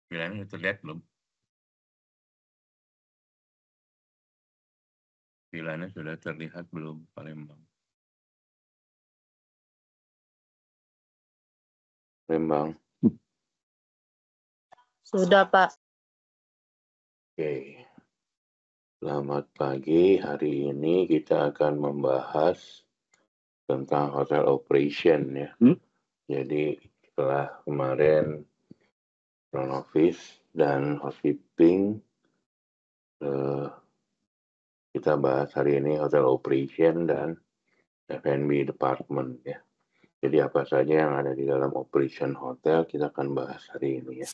Pilihannya sudah terlihat belum? Pilihannya sudah terlihat belum, Palembang? Palembang. Sudah, Pak. Oke. Selamat pagi. Hari ini kita akan membahas tentang hotel operation ya. Jadi setelah kemarin front office dan housekeeping, kita bahas hari ini hotel operation dan F&B department ya. Jadi apa saja yang ada di dalam operation hotel kita akan bahas hari ini ya.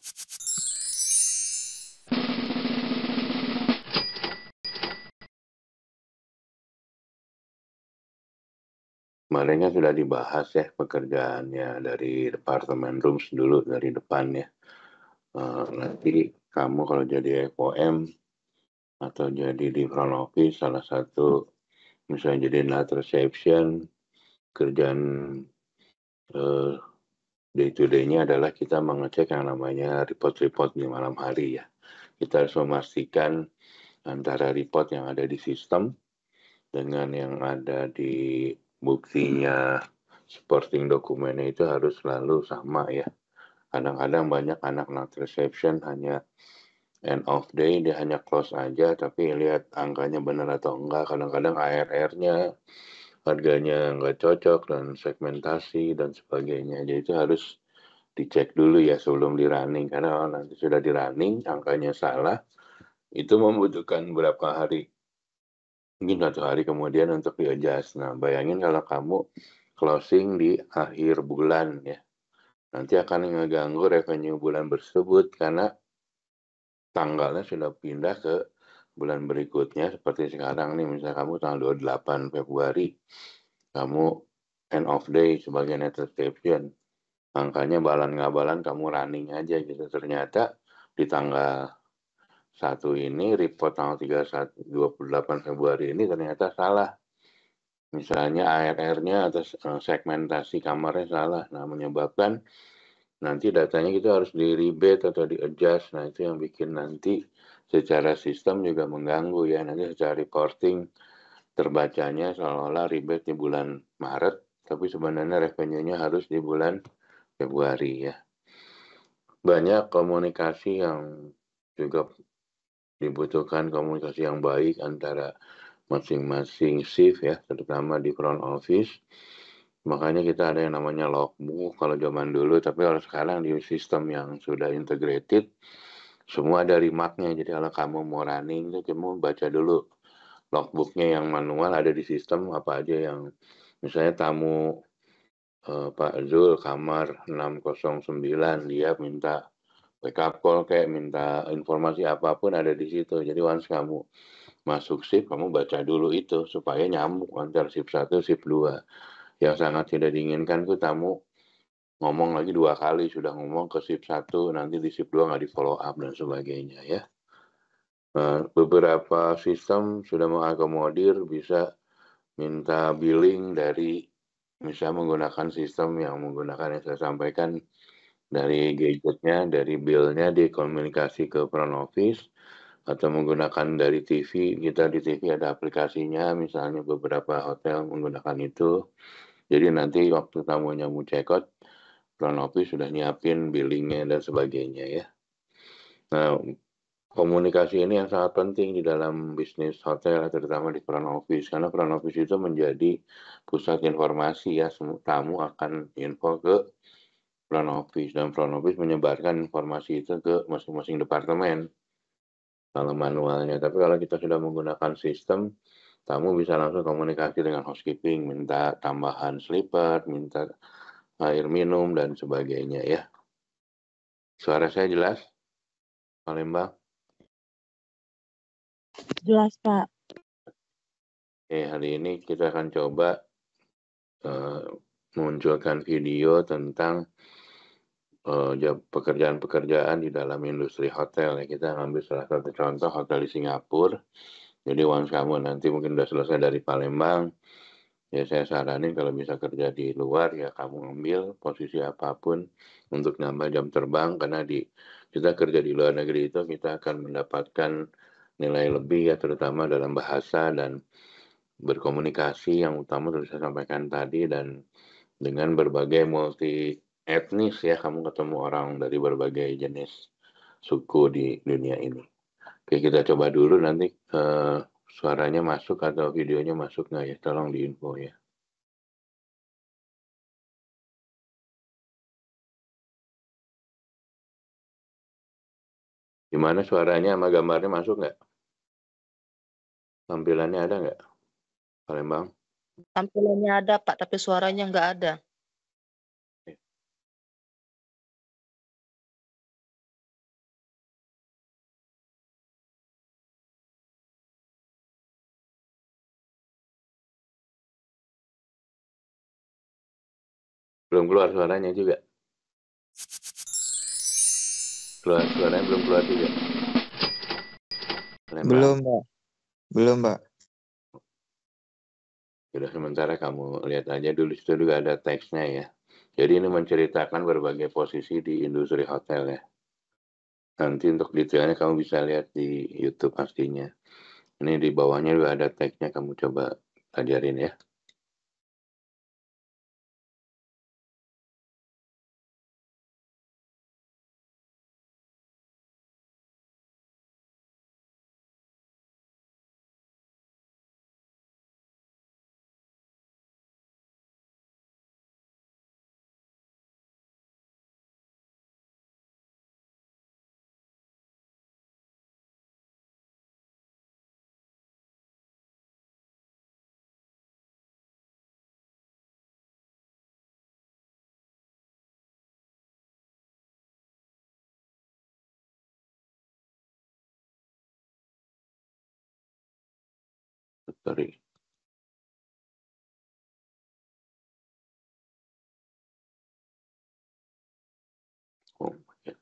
Kemarin kan sudah dibahas ya pekerjaannya dari departemen rooms dulu dari depan ya. Nanti kamu kalau jadi FOM atau jadi di front office salah satu misalnya jadi night reception, kerjaan day to day-nya adalah kita mengecek yang namanya report-report di malam hari ya. Kita harus memastikan antara report yang ada di sistem dengan yang ada di buktinya supporting dokumennya itu harus selalu sama ya. Kadang-kadang banyak anak night reception hanya end of day dia hanya close aja tapi lihat angkanya benar atau enggak. Kadang-kadang ARR-nya harganya nggak cocok dan segmentasi dan sebagainya. Jadi itu harus dicek dulu ya sebelum di running karena kalau nanti sudah di running angkanya salah itu membutuhkan berapa hari, mungkin 1 hari kemudian untuk di-adjust. Nah bayangin kalau kamu closing di akhir bulan ya, nanti akan mengganggu revenue bulan tersebut karena tanggalnya sudah pindah ke bulan berikutnya. Seperti sekarang nih misalnya kamu tanggal 28 Februari kamu end of day sebagai net reception, angkanya balan nggak balan kamu running aja gitu. Ternyata di tanggal 1 ini report tanggal 28 Februari ini ternyata salah. Misalnya ARR-nya atau segmentasi kamarnya salah. Nah menyebabkan nanti datanya itu harus di rebate atau di adjust. Nah itu yang bikin nanti secara sistem juga mengganggu ya. Nanti secara reporting terbacanya seolah-olah rebate di bulan Maret, tapi sebenarnya revenue-nya harus di bulan Februari ya. Banyak komunikasi yang juga dibutuhkan, komunikasi yang baik antara masing-masing shift ya, terutama di front office. Makanya kita ada yang namanya logbook kalau zaman dulu, tapi kalau sekarang di sistem yang sudah integrated, semua ada remark-nya. Jadi kalau kamu mau running, kamu baca dulu logbook-nya yang manual ada di sistem, apa aja yang misalnya tamu Pak Zul kamar 609, dia minta backup call kayak minta informasi apapun ada di situ. Jadi once kamu masuk shift, kamu baca dulu itu supaya nyambung antara shift 1, shift 2. Yang sangat tidak diinginkan tuh tamu ngomong lagi 2 kali, sudah ngomong ke shift 1, nanti di shift 2 nggak di follow up dan sebagainya ya. Beberapa sistem sudah mengakomodir bisa minta billing dari misalnya menggunakan sistem yang menggunakan yang saya sampaikan dari gadgetnya, dari bill-nya dikomunikasi ke front office atau menggunakan dari TV. Kita di TV ada aplikasinya, misalnya beberapa hotel menggunakan itu. Jadi nanti waktu tamunya mau check out, front office sudah nyiapin billingnya dan sebagainya ya. Nah, komunikasi ini yang sangat penting di dalam bisnis hotel, terutama di front office. Karena front office itu menjadi pusat informasi ya, tamu akan info ke front office. Dan front office menyebarkan informasi itu ke masing-masing departemen. Kalau manualnya. Tapi kalau kita sudah menggunakan sistem, tamu bisa langsung komunikasi dengan housekeeping, minta tambahan slipper, minta air minum, dan sebagainya ya. Suara saya jelas? Palembang? Jelas, Pak. Hari ini kita akan coba munculkan video tentang pekerjaan-pekerjaan di dalam industri hotel. Kita ambil salah satu contoh hotel di Singapura. Jadi once kamu nanti mungkin sudah selesai dari Palembang, ya saya saranin kalau bisa kerja di luar ya kamu ambil posisi apapun untuk nambah jam terbang karena di kita kerja di luar negeri itu kita akan mendapatkan nilai lebih ya, terutama dalam bahasa dan berkomunikasi yang utama sudah saya sampaikan tadi, dan dengan berbagai multi etnis ya, kamu ketemu orang dari berbagai jenis suku di dunia ini. Oke, kita coba dulu nanti suaranya masuk atau videonya masuk nggak ya, tolong diinfo ya. Gimana suaranya sama gambarnya masuk nggak? Tampilannya ada nggak, Palembang? Tampilannya ada, Pak, tapi suaranya nggak ada. Belum keluar suaranya juga? Suaranya belum keluar juga? Palembang? Belum, Pak. Belum, Pak. Sudah, sementara kamu lihat aja dulu, situ juga ada teksnya ya. Jadi ini menceritakan berbagai posisi di industri hotel ya. Nanti untuk detailnya kamu bisa lihat di YouTube pastinya. Ini di bawahnya juga ada teksnya, kamu coba ajarin ya. Sorry. Oh, ya.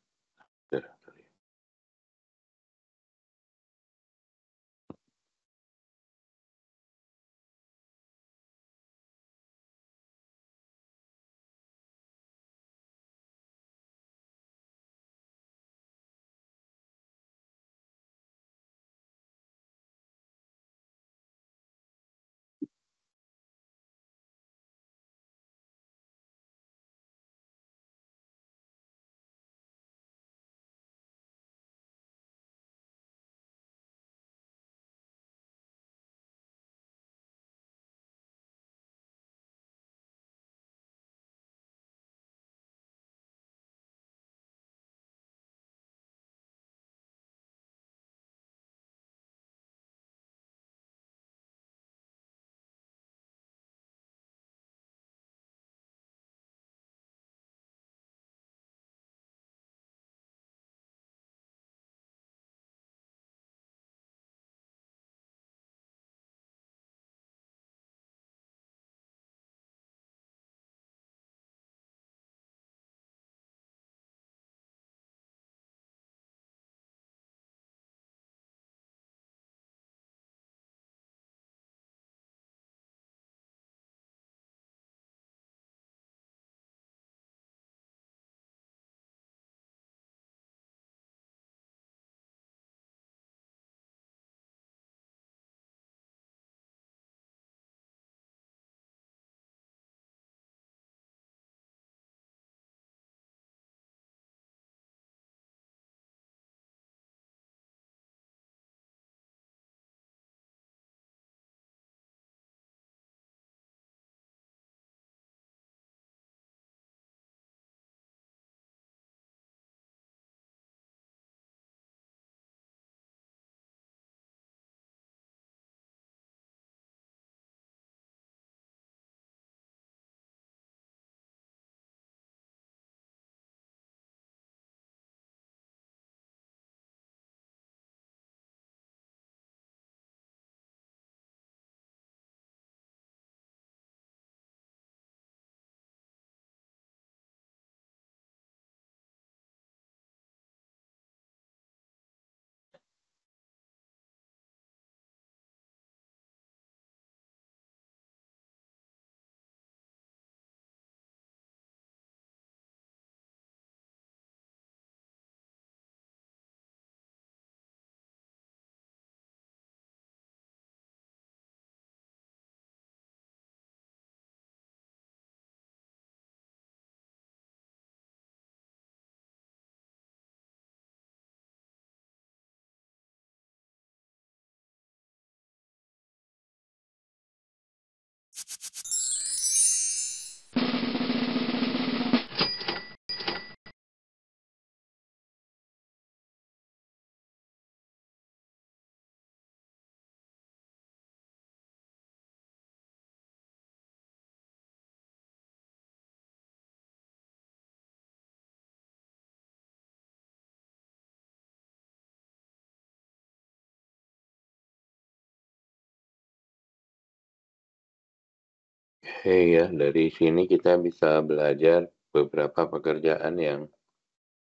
Ya, dari sini kita bisa belajar beberapa pekerjaan yang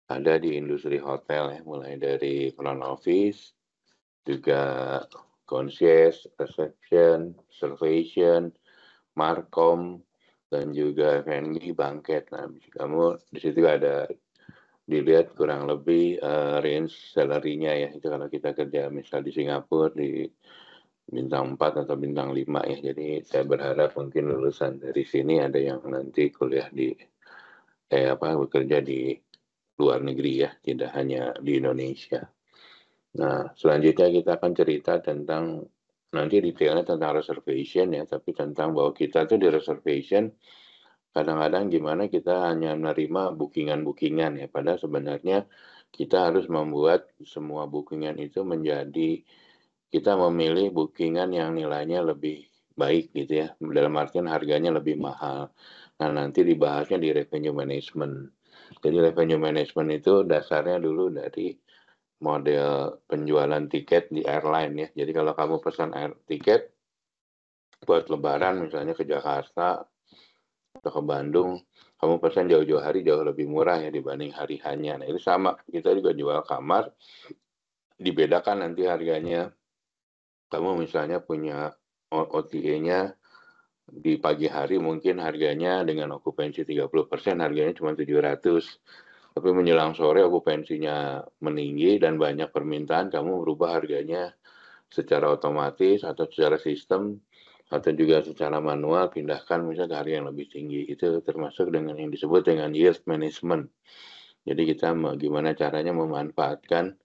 ada di industri hotel ya, mulai dari front office, juga concierge, reception, reservation, markom, dan juga F&B, banket. Nah, kamu di situ ada dilihat kurang lebih range salary-nya ya. Itu kalau kita kerja misal di Singapura di bintang 4 atau bintang 5 ya. Jadi saya berharap mungkin lulusan dari sini ada yang nanti kuliah di bekerja di luar negeri ya, tidak hanya di Indonesia. Nah, selanjutnya kita akan cerita tentang nanti detailnya tentang reservation ya, tapi tentang bahwa kita tuh di reservation kadang-kadang gimana kita hanya menerima bookingan-bookingan ya, padahal sebenarnya kita harus membuat semua bookingan itu menjadi kita memilih bookingan yang nilainya lebih baik gitu ya, dalam artian harganya lebih mahal. Nah, nanti dibahasnya di revenue management. Jadi revenue management itu dasarnya dulu dari model penjualan tiket di airline ya. Jadi kalau kamu pesan tiket buat lebaran misalnya ke Jakarta atau ke Bandung, kamu pesan jauh-jauh hari jauh lebih murah ya dibanding hari hanya. Nah, itu sama, kita juga jual kamar, dibedakan nanti harganya. Kamu misalnya punya OTA-nya di pagi hari mungkin harganya dengan okupansi 30%, harganya cuma 700. Tapi menjelang sore okupansinya meninggi dan banyak permintaan, kamu berubah harganya secara otomatis atau secara sistem atau juga secara manual pindahkan misalnya ke harga yang lebih tinggi. Itu termasuk dengan yang disebut dengan yield management. Jadi kita gimana caranya memanfaatkan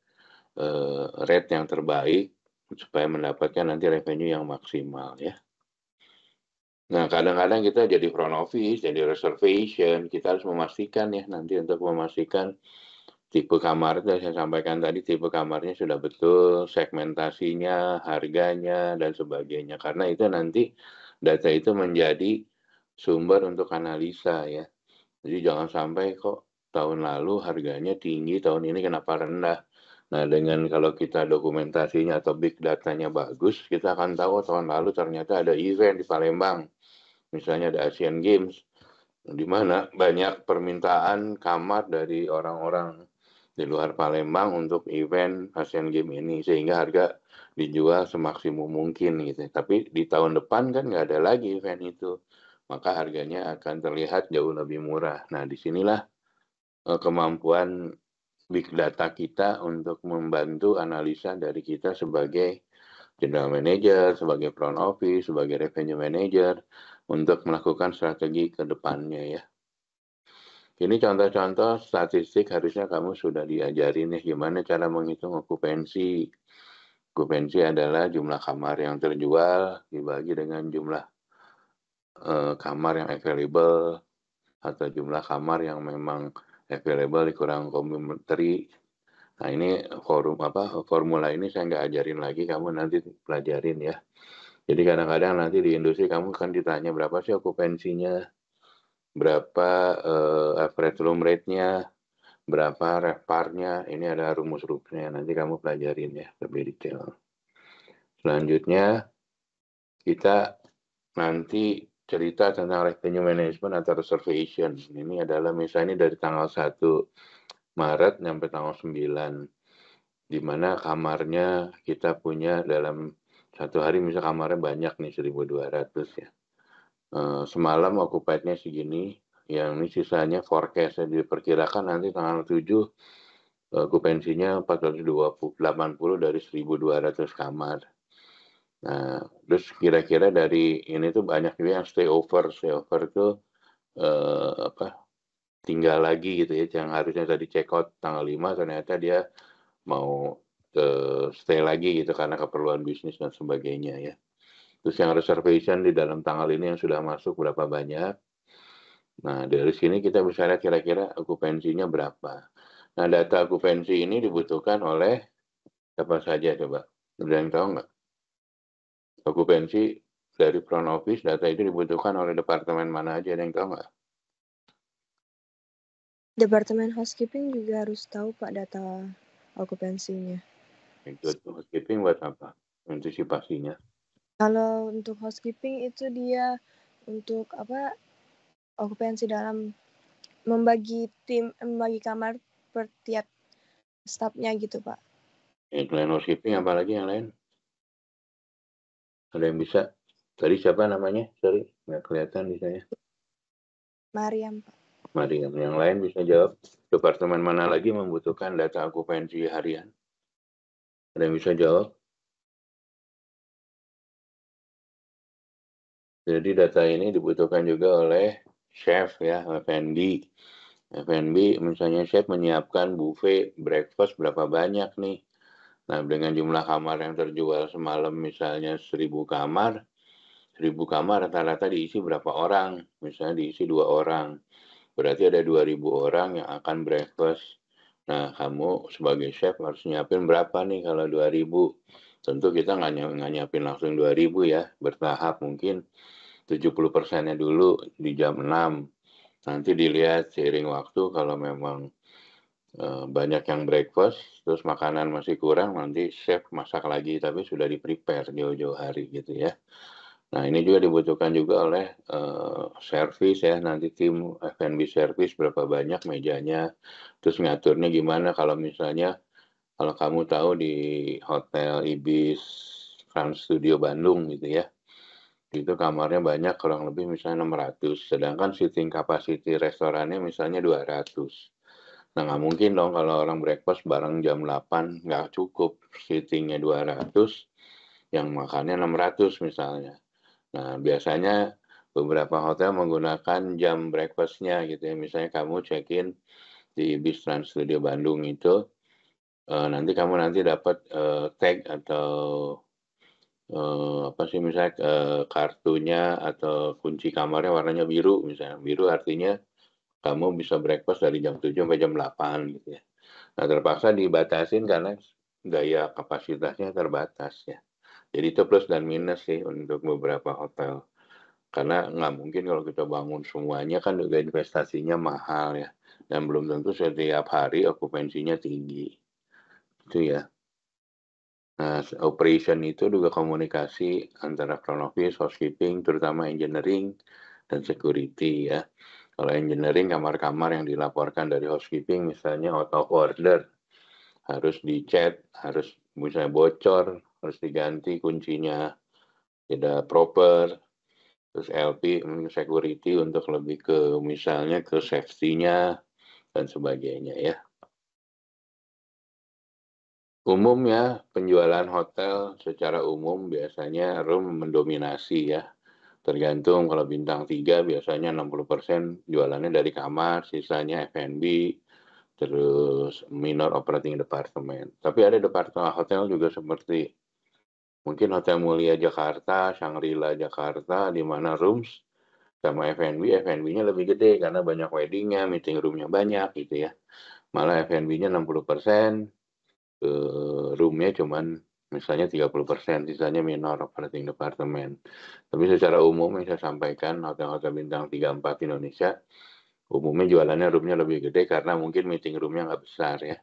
rate yang terbaik supaya mendapatkan nanti revenue yang maksimal ya. Nah, kadang-kadang kita jadi front office, jadi reservation, kita harus memastikan ya nanti untuk memastikan tipe kamar yang saya sampaikan tadi, tipe kamarnya sudah betul, segmentasinya, harganya, dan sebagainya. Karena itu nanti data itu menjadi sumber untuk analisa ya. Jadi jangan sampai kok tahun lalu harganya tinggi, tahun ini kenapa rendah. Nah, dengan kalau kita dokumentasinya atau big datanya bagus, kita akan tahu tahun lalu ternyata ada event di Palembang. Misalnya ada Asian Games, di mana banyak permintaan kamar dari orang-orang di luar Palembang untuk event Asian Games ini, sehingga harga dijual semaksimum mungkin gitu. Tapi di tahun depan kan nggak ada lagi event itu, maka harganya akan terlihat jauh lebih murah. Nah, disinilah kemampuan big data kita untuk membantu analisa dari kita sebagai general manager, sebagai front office, sebagai revenue manager, untuk melakukan strategi ke depannya ya. Ini contoh-contoh statistik harusnya kamu sudah diajarin ya, gimana cara menghitung okupansi. Okupansi adalah jumlah kamar yang terjual dibagi dengan jumlah kamar yang available atau jumlah kamar yang memang available dikurang komplementary. Nah, ini formula ini saya nggak ajarin lagi, kamu nanti pelajarin ya. Jadi kadang-kadang nanti di industri kamu kan ditanya berapa sih okupansinya, berapa average room rate-nya, berapa RevPAR-nya, ini ada rumus-rumusnya, nanti kamu pelajarin ya lebih detail. Selanjutnya, kita nanti cerita tentang revenue management atau reservation. Ini adalah misalnya dari tanggal 1 Maret sampai tanggal 9, di mana kamarnya kita punya dalam satu hari, misal kamarnya banyak nih 1.200 ya. Semalam occupied-nya segini, yang ini sisanya forecast, diperkirakan nanti tanggal 7 okupansinya 480 dari 1.200 kamar. Nah, terus kira-kira dari ini tuh banyak juga yang stay over tuh tinggal lagi gitu ya, yang harusnya tadi check out tanggal 5 ternyata dia mau stay lagi gitu karena keperluan bisnis dan sebagainya ya. Terus yang reservation di dalam tanggal ini yang sudah masuk berapa banyak. Nah, dari sini kita bisa lihat kira-kira okupansinya berapa. Nah, data okupansi ini dibutuhkan oleh siapa saja coba? Ada yang tahu nggak? Okupansi dari front office, data itu dibutuhkan oleh departemen mana aja, ada yang tahu nggak? Departemen housekeeping juga harus tahu Pak data okupansinya. Itu housekeeping buat apa? Antisipasinya. Kalau untuk housekeeping itu dia untuk okupansi dalam membagi kamar per tiap stafnya gitu, Pak. Selain housekeeping, apalagi yang lain? Ada yang bisa? Tadi siapa namanya? Sorry, nggak kelihatan di saya. Mariam, Pak. Mariam. Yang lain bisa jawab. Departemen mana lagi membutuhkan data okupansi harian? Ada yang bisa jawab? Jadi data ini dibutuhkan juga oleh chef ya, F&B. F&B misalnya chef menyiapkan buffet breakfast berapa banyak nih. Nah, dengan jumlah kamar yang terjual semalam misalnya 1.000 kamar, 1.000 kamar rata-rata diisi berapa orang? Misalnya diisi 2 orang. Berarti ada 2.000 orang yang akan breakfast. Nah, kamu sebagai chef harus nyiapin berapa nih kalau 2.000? Tentu kita nggak nyiapin langsung 2.000 ya, bertahap mungkin 70%-nya dulu di jam 6. Nanti dilihat seiring waktu kalau memang banyak yang breakfast, terus makanan masih kurang, nanti chef masak lagi, tapi sudah di-prepare jauh-jauh hari gitu ya. Nah, ini juga dibutuhkan juga oleh service ya, nanti tim F&B service berapa banyak mejanya, terus ngaturnya gimana kalau misalnya, kalau kamu tahu di Hotel Ibis Trans Studio Bandung gitu ya, itu kamarnya banyak, kurang lebih misalnya 600, sedangkan seating capacity restorannya misalnya 200. Nah, nggak mungkin dong kalau orang breakfast bareng jam 8, nggak cukup seatingnya 200, yang makannya 600 misalnya. Nah, biasanya beberapa hotel menggunakan jam breakfast-nya gitu ya. Misalnya kamu check-in di Ibis Trans Studio Bandung itu, nanti kamu dapat tag atau apa sih misalnya kartunya atau kunci kamarnya warnanya biru misalnya. Biru artinya kamu bisa breakfast dari jam 7 sampai jam 8 gitu ya. Nah, terpaksa dibatasin karena daya kapasitasnya terbatas ya. Jadi itu plus dan minus sih untuk beberapa hotel. Karena nggak mungkin kalau kita bangun semuanya kan juga investasinya mahal ya. Dan belum tentu setiap hari okupansinya tinggi. Itu ya. Nah, operation itu juga komunikasi antara front office, housekeeping, terutama engineering, dan security ya. Kalau engineering, kamar-kamar yang dilaporkan dari housekeeping, misalnya out of order, harus dicek, harus misalnya bocor, harus diganti kuncinya, tidak proper, terus LP, security untuk lebih ke misalnya ke safety-nya, dan sebagainya ya. Umumnya penjualan hotel secara umum biasanya room mendominasi ya. Tergantung kalau bintang 3 biasanya 60% jualannya dari kamar, sisanya F&B, terus minor operating department. Tapi ada departemen hotel juga seperti mungkin Hotel Mulia Jakarta, Shangri-La Jakarta, di mana rooms sama F&B-nya lebih gede karena banyak wedding-nya, meeting room-nya banyak gitu ya. Malah F&B-nya 60%, room-nya cuman misalnya 30%, sisanya minor operating department. Tapi secara umum yang saya sampaikan, hotel-hotel bintang 3-4 Indonesia, umumnya jualannya room-nya lebih gede karena mungkin meeting room-nya nggak besar ya.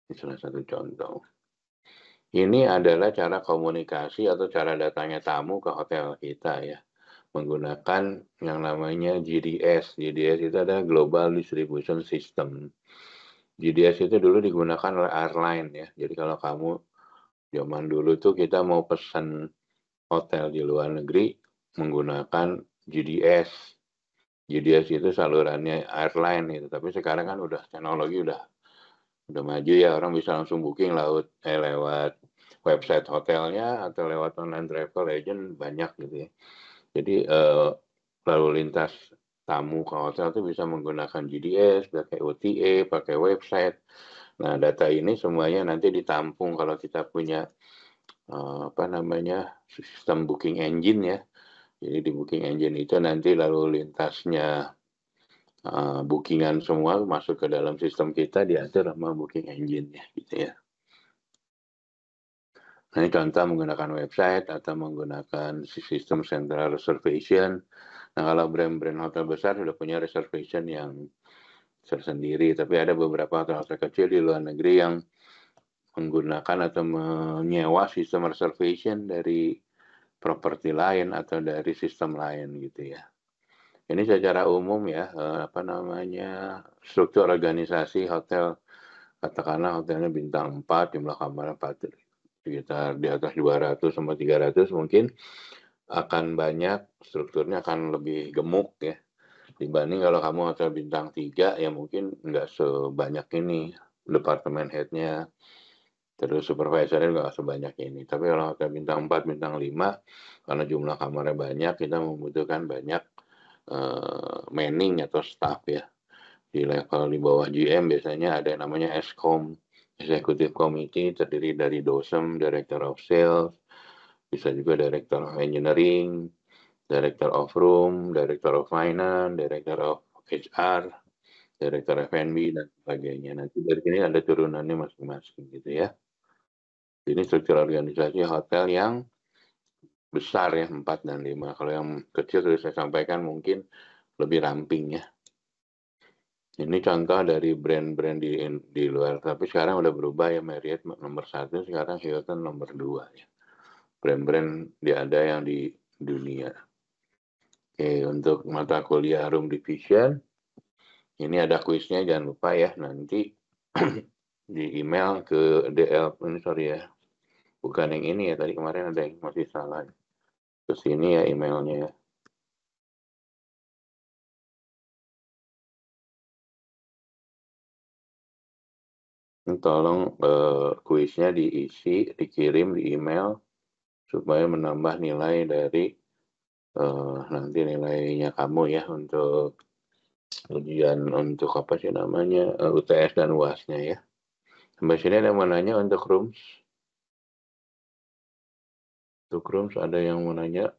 Ini salah satu contoh. Ini adalah cara komunikasi atau cara datangnya tamu ke hotel kita ya. Menggunakan yang namanya GDS. GDS itu adalah Global Distribution System. GDS itu dulu digunakan oleh airline ya. Jadi kalau kamu zaman dulu tuh kita mau pesan hotel di luar negeri menggunakan GDS. GDS itu salurannya airline itu. Tapi sekarang kan udah teknologi udah maju ya, orang bisa langsung booking lewat website hotelnya atau lewat online travel agent banyak gitu ya. Jadi lalu lintas tamu ke hotel itu bisa menggunakan GDS, pakai OTA, pakai website. Nah, data ini semuanya nanti ditampung kalau kita punya sistem booking engine ya. Jadi di booking engine itu nanti lalu lintasnya bookingan semua masuk ke dalam sistem kita, diatur sama booking engine ya gitu ya. Nah, ini contoh menggunakan website atau menggunakan sistem central reservation. Nah, kalau brand-brand hotel besar sudah punya reservation yang tersendiri, tapi ada beberapa hotel-hotel kecil di luar negeri yang menggunakan atau menyewa sistem reservation dari properti lain atau dari sistem lain gitu ya. Ini secara umum ya, struktur organisasi hotel, katakanlah hotelnya bintang 4, jumlah kamar 4, sekitar di atas 200 sampai 300 mungkin akan banyak, strukturnya akan lebih gemuk ya. Dibanding kalau kamu hotel bintang 3 ya mungkin nggak sebanyak ini, departemen head-nya, terus supervisornya nggak sebanyak ini. Tapi kalau hotel bintang 4, bintang 5, karena jumlah kamarnya banyak, kita membutuhkan banyak manning atau staff ya. Di level di bawah GM biasanya ada yang namanya ESCOM, Executive Committee, terdiri dari DOSEM, Director of Sales, bisa juga Director of Engineering, Director of Room, Director of Finance, Director of HR, Director F&B, dan sebagainya. Nanti dari sini ada turunannya masing-masing gitu ya. Ini struktur organisasi hotel yang besar ya, 4 dan 5. Kalau yang kecil sudah saya sampaikan mungkin lebih ramping ya. Ini contoh dari brand-brand di luar. Tapi sekarang udah berubah ya, Marriott nomor 1, sekarang Hilton nomor 2 ya. Brand-brand ada yang di dunia. Oke, untuk mata kuliah Room Division, ini ada kuisnya, jangan lupa ya, nanti di email ke DL, ini sorry ya, bukan yang ini ya, tadi kemarin ada yang masih salah. Ke sini ya emailnya ya. Tolong kuisnya diisi, dikirim di email, supaya menambah nilai dari nanti nilainya kamu ya untuk ujian untuk apa sih namanya UTS dan UAS-nya ya. Sampai sini ada yang mau nanya untuk rooms? Untuk rooms ada yang mau nanya?